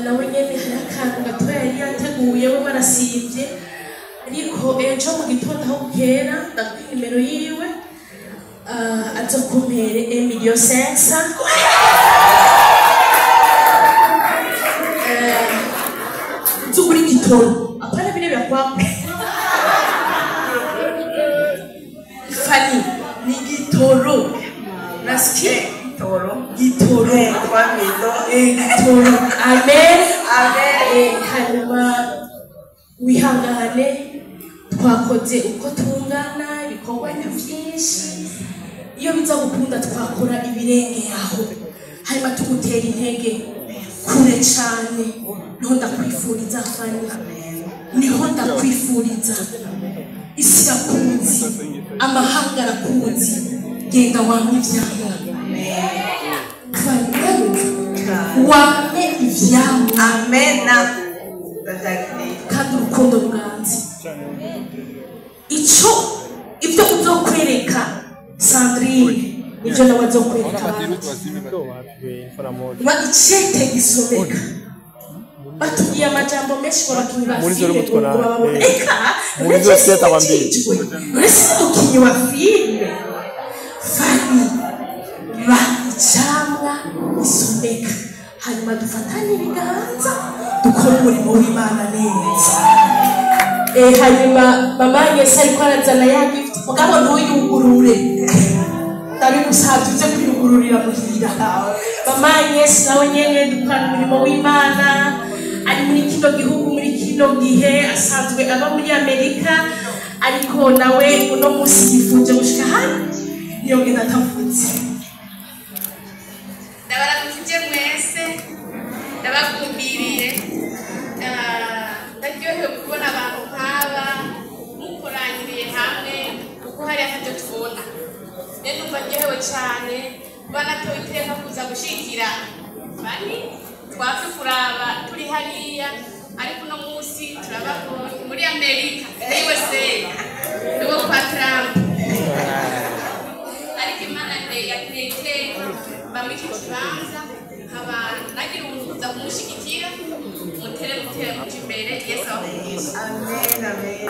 nawe nyene hari akantu gatoya yari yateguye we barasivye ariko ejo mu gitondo aho bukera ndakuha nimero yiwe aza kumpere 1,500,000 nzugura igitoro apana bine vya kwako Fani ni gitoro nasikia gitoro 3,000 gitoro amen hanyuma wihangane twakoze uko tungana ibikorwa byinshi iyo biza gukunda twakora ibirenge yaho hanyuma tugutera intege kure cyane niho ndakwifuriza Fani niho ndakwifuriza isi yakunzi amahanga arakunzi genda wamwe ivyawe wamwe ivyawe amen kandi urukundo rwanze ico ibyo uzokwereka Sandrine ibyo nawe azokwereka ba icete gisomeka batugiye amajambo menshi babakinyi ba filime muri zose yatabambiye uretse ukinyi wa filime Fani ba icamwa isomeka hanyuma dufatanye ibiganza dukora umurimo w'Imana neza hanyuma mama Yesu ariko arazana ya gift mugabo ntuyugurure tari gusabye uze kuyugururira muhira mama Yesu nawe nyene dukora umurimo w'Imana ari muri kino gihugu muri kino gihe asanzwe aba muri Amerika ariko nawe uno musi yifuje gushika hano niyo ngenda atavutse ndabarakuje mwese ndabakumbiriye ndaryohewe kubona abantu nk'aba mukoranyiriye hamwe kuko hari ahatyo tubona rero numva ndyohewe cyane banatoye iteka kuza gushikira Fani twafi kuraba turi hariya ariko uno munsi turababonye muri Amerika USA niwo kwa Trump ariko Imana yagiye iteka bamwiki kibanza haba nagira umuntu kuza kumushigikira mutere imbere Yesu amugisha amen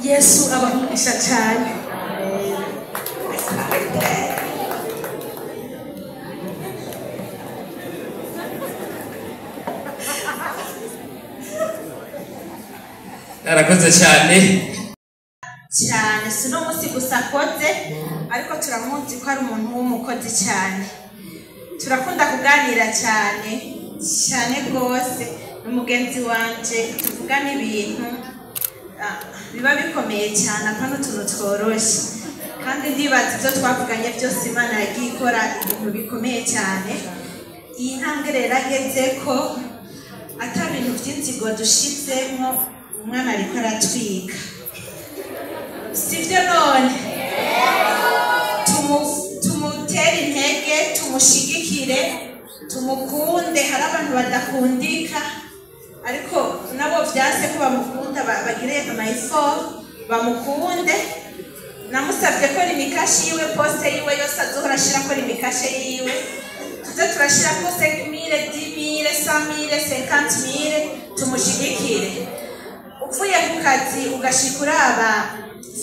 Yesu abamugisha cyane arakoze cyane sino musi gusa akoze ariko turamuzi ko ari umuntu w'umukozi cyane turakunda kuganira cyane rwose n'umugenzi wanje tuvugana ibintu biba bikomeye cyane apana utuntu tworoshe kandi ndibaza ibyo twavuganye byose Imana yagiye ikora ibintu bikomeye cyane iyi ntambwe rero ageze ko ata bintu by'inzigo dushizemo umwana ariko aratwika sivyo none tumutere intege tumushigikire tumukunde hari abantu badakundika ariko nabo vyase ko bamukunda bagire amayifo bamukunde namusabye ko limikashi yiwe poste yiwe yose azohora ashira ko limikashe yiwe tuze turashira ko 5,000 10,000 100,000 50,000 tumushigikire upfuye ku kazi ugashikura aba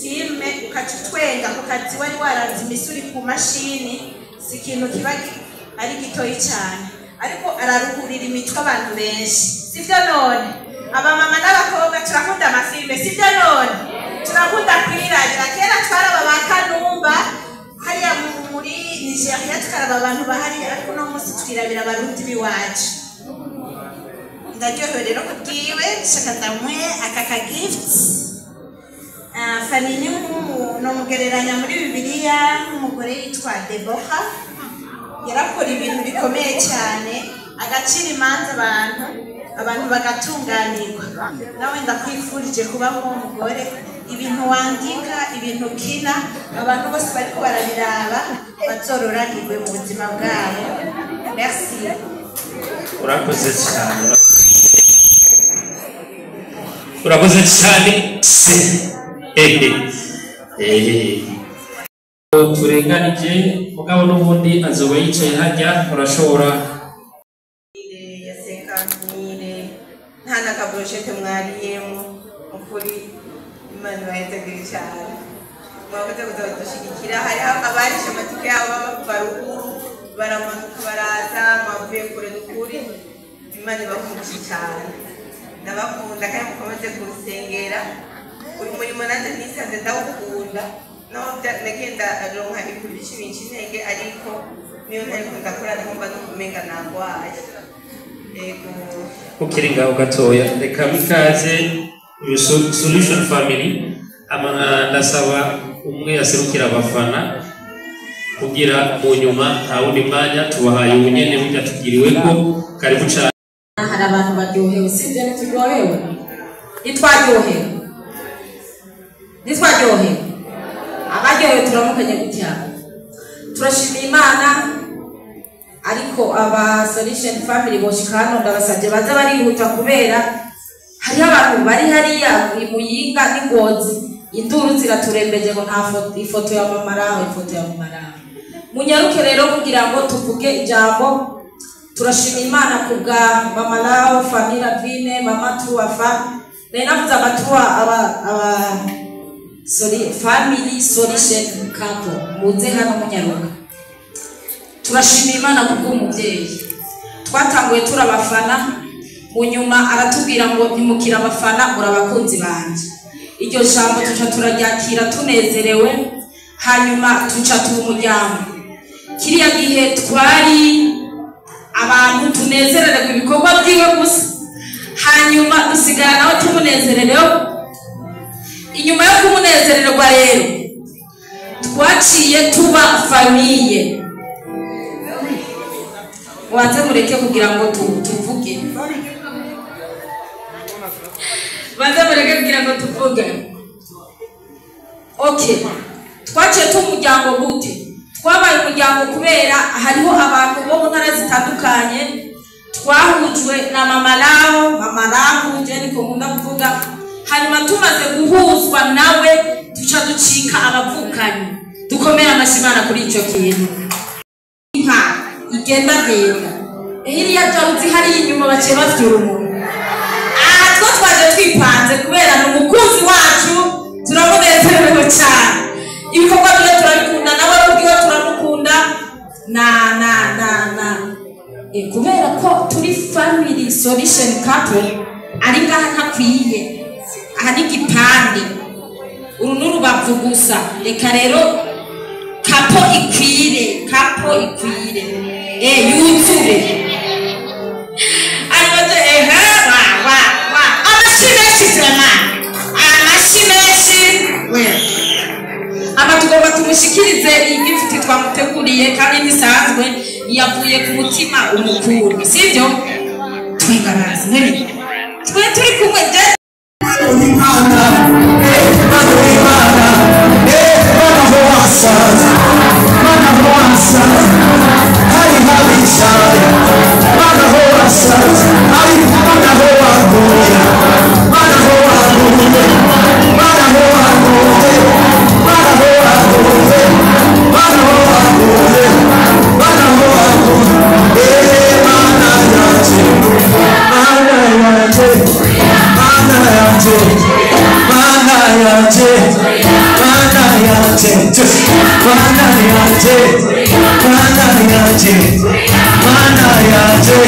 filme ukacutwenga ku kazi wari waranze imisuri ku mashini si ikintu kiba ari gitoyi cyane ariko araruhurira imitwe abantu benshi sivyo none abamama n'abakobwa turakunda amafilme sivyo none turakunda kwirabira kera twaraba bakanumba hariya muri Nigeria tukaraba abantu bahari ariko no musi twirabira abarundi biwacu ndaryohewe rero kubwiwe shaka ndamwe aka gift Fani ni umugereranya muri Bibiliya nk'umugore yitwa Debora yarakora ibintu bikomeye cyane agacira imanza abantu bagatunganirwa nawe ndakwifurije kuba nk'umugore ibintu wandika ibintu kina abantu bose bariko barabiraba bazororanirwe mu buzima bwabo. Merci. Urakoze cyane. Urakoze cyane. Turenganije mugabo n'ubundi azoba yicaye hajya urashobora nta n'akaburushete mwariyemo ukuri Imana bayitegereje cyane mwakoze kuzadushyigikira hari abarishe amatike yabo baruguru baramanuka baraza mwavuye kure n'ukuri Imana ibakunze cyane ndabakunda kandi mukomeze kurusengera uyu murimo nanjye nisanze ndawukunda naho nagenda aronka ikurisha ibintu intege ariko niyo ntariko ndakora nkumva n'ukumenga nagwaye yego ukiri ngaho gatoya reka mikaze Solution Family ndasaba umwe yaserukira abafana kugira mu nyuma nta wundi mwanya tubahaye ubunyene burya tugiriwe ko karibu cyane. Hari abantu baryohewe sibyo ntituryohewe nitwaryohewe abaryohewe turamukanye gutya turashimira Imana ariko aba Solution Family boshikano ndabasabye baza barihuta kubera hari abantu bari hariya Muyinga n'Ingozi induru ziraturembeje ngo nta ifoto ya mama rawe munyaruke rero kugira ngo tuvuge ijambo. Turashimira Imana kubwa mama rawe family Vine mama tuwafa navuze abatuwa aba Family Solution Couple muze hano munyaruka. Turashimira Imana kubw'umubyeyi twatanguye turabafana mu nyuma aratubwira ngo ntimukira abafana murabakunzi banje. Iryo jambo tuca turaryakira tunezerewe hanyuma tuca umuryango. Kiriya gihe twari abantu tunezererwa ibikorwa byiwe gusa hanyuma dusigara nawe tumunezerereho. Inyuma yo kumunezererwa rero twaciye tuba famiye. Waze mureke kugira ngo tuvuge okay twaciye tumuryango gute twabaye umuryango kubera hariho abantu bo mu ntara zitandukanye twahujwe na mama raho je niko nkunda kuvuga hanyuma tumaze guhuzwa nawe duca ducika abavukanyi dukomera amashimana kuri icyo kintu igenda hiriya jawuzi hari inyuma baciye bavyura umuntu two twaje twipanze kubera n'umukunzi wacu turamunezerewe cyane ibikorwa byo turabikunda nawe ubwiwe turamukunda kubera ko turi Family Solution Couple ari ngaha ntakwiye aha n'igipande uru n'urubavu gusa reka rero kapo ikwire yuzure aribaze amashimeshi tugomba tumushikirize igifiti twamuteguriye kandi ntisanzwe yavuye ku mutima umukuru sibyo twingarazi twe turi kumwe Mana yaje